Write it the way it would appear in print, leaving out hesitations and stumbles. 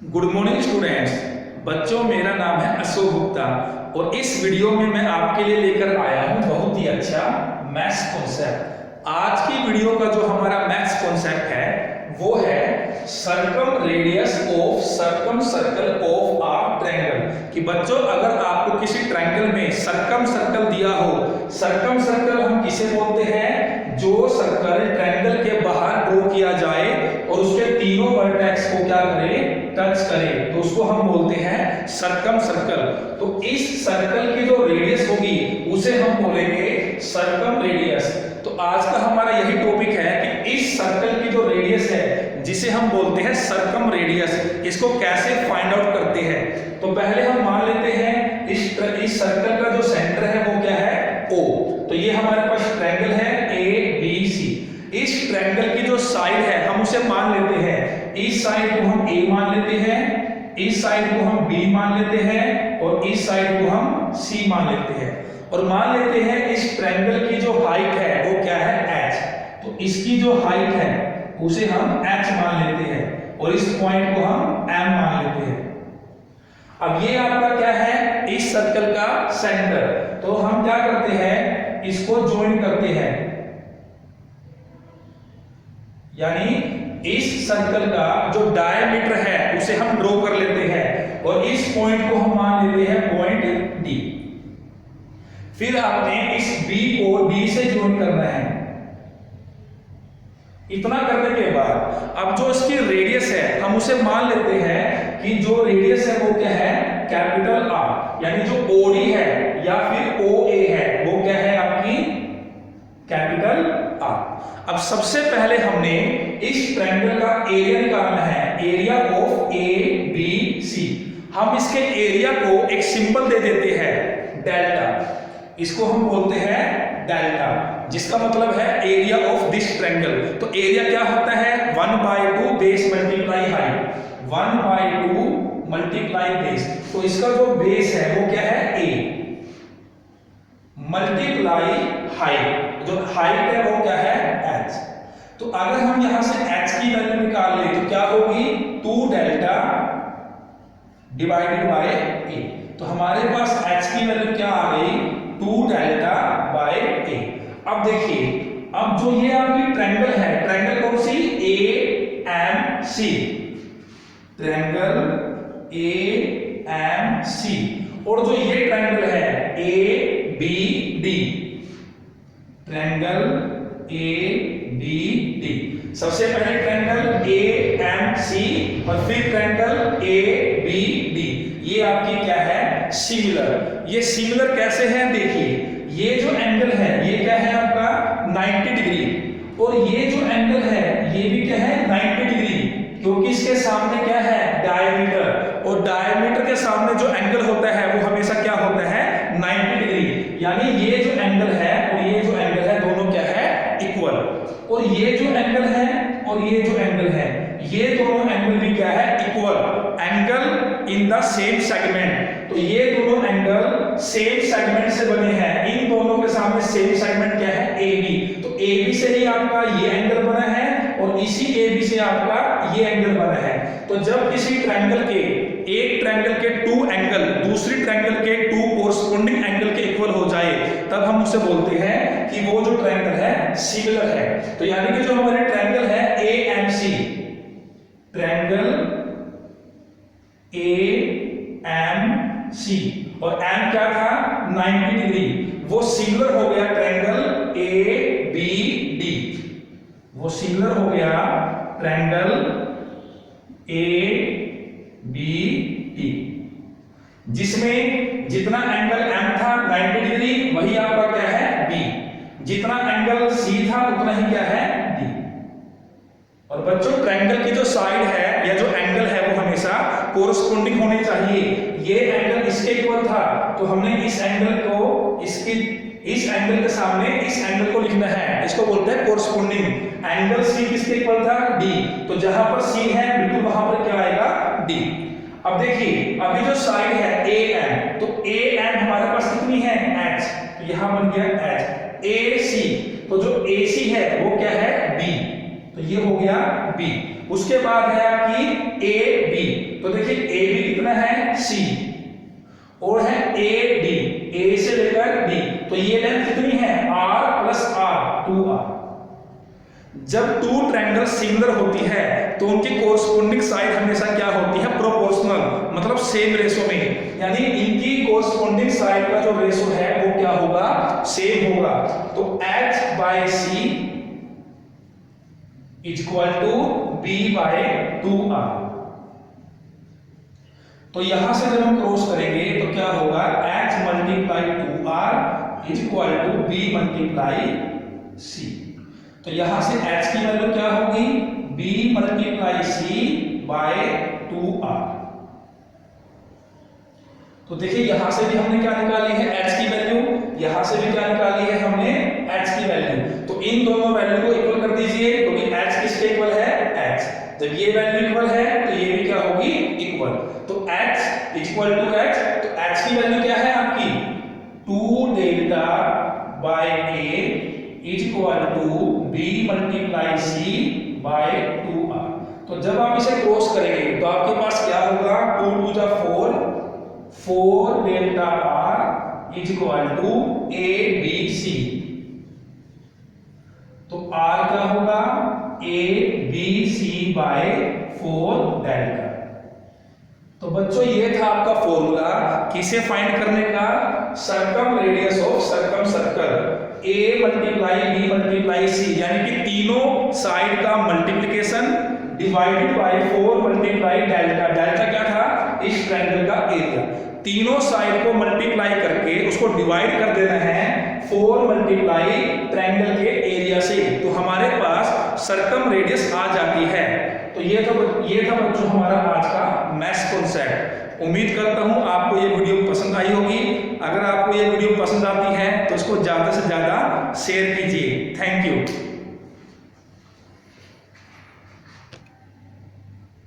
Good morning students. बच्चों, मेरा नाम है अशोक गुप्ता और इस वीडियो में मैं आपके लिए लेकर आया हूं बहुत ही अच्छा मैथ्स कॉन्सेप्ट। आज की वीडियो का जो हमारा मैथ्स कॉन्सेप्ट है वो है circum radius of circum circle of a triangle. कि बच्चों, अगर आपको किसी ट्रायंगल में सर्कम सर्कल दिया हो, सर्कम सर्कल हम किसे बोलते हैं? जो सर्कल ट्रायंगल के बाहर ड्रॉ किया जाए और उसके तीनों वर्टेक्स को क्या करे? टच करे, तो उसको हम बोलते हैं सर्कम सर्कल। तो इस सर्कल की जो रेडियस होगी उसे हम बोलेंगे सर्कम रेडियस। तो आज का हमारा यही टॉपिक है कि इस सर्कल की जो रेडियस है जिसे हम बोलते हैं सर्कम रेडियस, इसको कैसे फाइंड आउट करते हैं। तो पहले हम मान लेते हैं इस सर्कल का जो सेंटर है वो क्या है? O। तो ये हमारे पास ट्रायंगल है ABC। इस ट्रायंगल की जो साइड है हम उसे मान लेते हैं, इस साइड को हम A मान लेते हैं, इस साइड को हम B मान लेते हैं और इस साइड को हम C मान लेते हैं। और मान लेते हैं इस ट्रायंगल की जो हाइट है वो क्या है? H। तो इसकी जो हाइट है उसे हम H मान लेते हैं और इस पॉइंट को हम M मान लेते हैं। अब ये आपका क्या है? इस सर्कल का सेंटर। तो हम क्या करते हैं? इसको ज्वाइन करते हैं, यानी इस सर्कल का जो डायमीटर है उसे हम ड्रॉ कर लेते हैं और इस पॉइंट को हम मान लेते हैं पॉइंट D। फिर आपने इस B को D से ज्वाइन करना है। इतना करने के बाद अब जो इसकी रेडियस है हम उसे मान लेते हैं कि जो रेडियस है वो क्या है? Capital R। यानी जो OD है या फिर OA है वो क्या है? आपकी कैपिटल R। अब सबसे पहले हमने इस ट्रायंगल का एरिया निकालना है, एरिया ऑफ ABC। हम इसके एरिया को एक सिंबल दे देते हैं डेल्टा। इसको हम बोलते हैं डेल्टा, जिसका मतलब है एरिया ऑफ दिस ट्रायंगल। तो एरिया क्या होता है? 1/2 base multiply height, 1/2 multiply base. तो इसका जो बेस है वो क्या है? A multiply height. जो हाइट है वो क्या है? H। तो अगर हम यहां से H की वैल्यू निकाल ले तो क्या होगी? 2 डेल्टा डिवाइडेड बाय A। तो हमारे पास H की वैल्यू क्या आ गई? 2 डेल्टा बाय A। अब देखिए, अब जो ये आपकी ट्रायंगल है, ट्रायंगल कौन सी? AMC, triangle AMC। और जो ये ट्रायंगल है ABD, ट्रायंगल ABD। सबसे पहले ट्रायंगल AMC और फिर ट्रायंगल ABD। ये आपकी क्या है? सिमिलर। ये सिमिलर कैसे है? देखिए, ये जो एंगल है ये क्या है आपका? 90 डिग्री। और ये जो एंगल है ये भी क्या है? 90 डिग्री, क्योंकि इसके सामने क्या है? डायमीटर। और डायमीटर के सामने जो एंगल होता है वो हमेशा क्या होता है? 90 डिग्री। यानी ये जो एंगल है और ये जो एंगल है दोनों क्या है? इक्वल। और ये जो एंगल है और ये जो एंगल है ये दोनों एंगल भी क्या है? Equal. Angle in the same segment. तो ये दोनों एंगल सेम सेगमेंट से बने हैं। इन दोनों के सामने सेम सेगमेंट क्या है? AB। तो AB से ही आपका ये एंगल बना है और इसी AB से आपका ये एंगल बना है। तो जब किसी ट्रायंगल के एक ट्रायंगल के 2 एंगल दूसरी ट्रायंगल के 2 कोरस्पोंडिंग एंगल के इक्वल हो जाए तब हम उसे बोलते हैं कि वो जो ट्रायंगल है सिमिलर है। तो यानी कि जो हमारे ट्रायंगल है AMC, ट्रायंगल AMC और M क्या था? 90 डिग्री। वो सिमिलर हो गया ट्रायंगल ABD। वो सिमिलर हो गया ट्रायंगल ABD, जिसमें जितना एंगल M था 90 डिग्री वही आपका क्या है? B। जितना एंगल C था उतना ही क्या है? D। और बच्चों, ट्रायंगल की जो साइड है या जो एंगल है वो हमेशा कोरस्पोंडिंग होने चाहिए। ये एंगल इसके इक्वल था तो हमने इस एंगल को इस एंगल के सामने इस एंगल को लिखना है, इसको बोलते हैं कोरस्पोंडिंग। एंगल C किसके इक्वल था? D। तो जहां पर C है बिल्कुल वहां पर क्या आएगा? D। अब देखिए, अभी जो साइड है AM, तो AM हमारे पास कितनी है? H। तो यहां बन गया H। AC, तो जो AC है वो क्या है? B। तो ये हो गया बी। उसके बाद है आपकी ए बी, तो देखिए ए बी कितना है सी, और है ए डी, ए से लेकर डी, तो ये लेंथ कितनी है आर प्लस आर, 2r। जब टू ट्रायंगल सिमिलर होती है तो उनकी कोरस्पोंडिंग साइड हमेशा क्या होती है प्रोपोर्शनल, मतलब सेम रेशो में, यानी इनकी कोरस्पोंडिंग साइड का जो रेशो है वो क्या होगा सेम होगा। तो h by c is equal to b by 2r। तो यहां से जब हम क्रॉस करेंगे तो क्या होगा h multiply 2r is equal to b multiply c। तो यहां से h की वैल्यू क्या होगी b multiply c by 2r। तो देखिए यहां से भी हमने क्या निकाली है h की वैल्यू, यहां से भी क्या निकाली है हमने h की वैल्यू। तो इन दोनों वैल्यू को इक्वल कर दीजिए, क्योंकि h किसके इक्वल है h। जब ये वैल्यू इक्वल है तो ये भी क्या होगी इक्वल। तो h इक्वल टू h, तो h की वैल्यू क्या है आपकी 2 delta by a is equal to b multiply c by 2r। तो जब आप इसे क्रॉस करेंगे तो आपके पास क्या होगा 2 टू जा 4, 4 delta r is equal to a b c। तो r क्या होगा a b c by 4 delta. तो बच्चों ये था आपका फॉर्मूला किसे फाइंड करने का, circum radius of circum circle, a multiply b multiply c, यानी कि तीनों साइड का multiplication divided by 4 multiply delta. Delta क्या था इस ट्रायंगल का एरिया, तीनों साइड को मल्टीप्लाई करके उसको डिवाइड कर देना है 4 मल्टीप्लाई ट्रायंगल के एरिया से, तो हमारे पास सर्कम रेडियस आ जाती है। तो ये था बच्चों हमारा आज का मैथ्स कॉन्सेप्ट। उम्मीद करता हूं आपको ये वीडियो पसंद आई होगी। अगर आपको ये वीडियो पसंद आती है तो इसको ज्यादा से ज्यादा शेयर कीजिए। Thank you.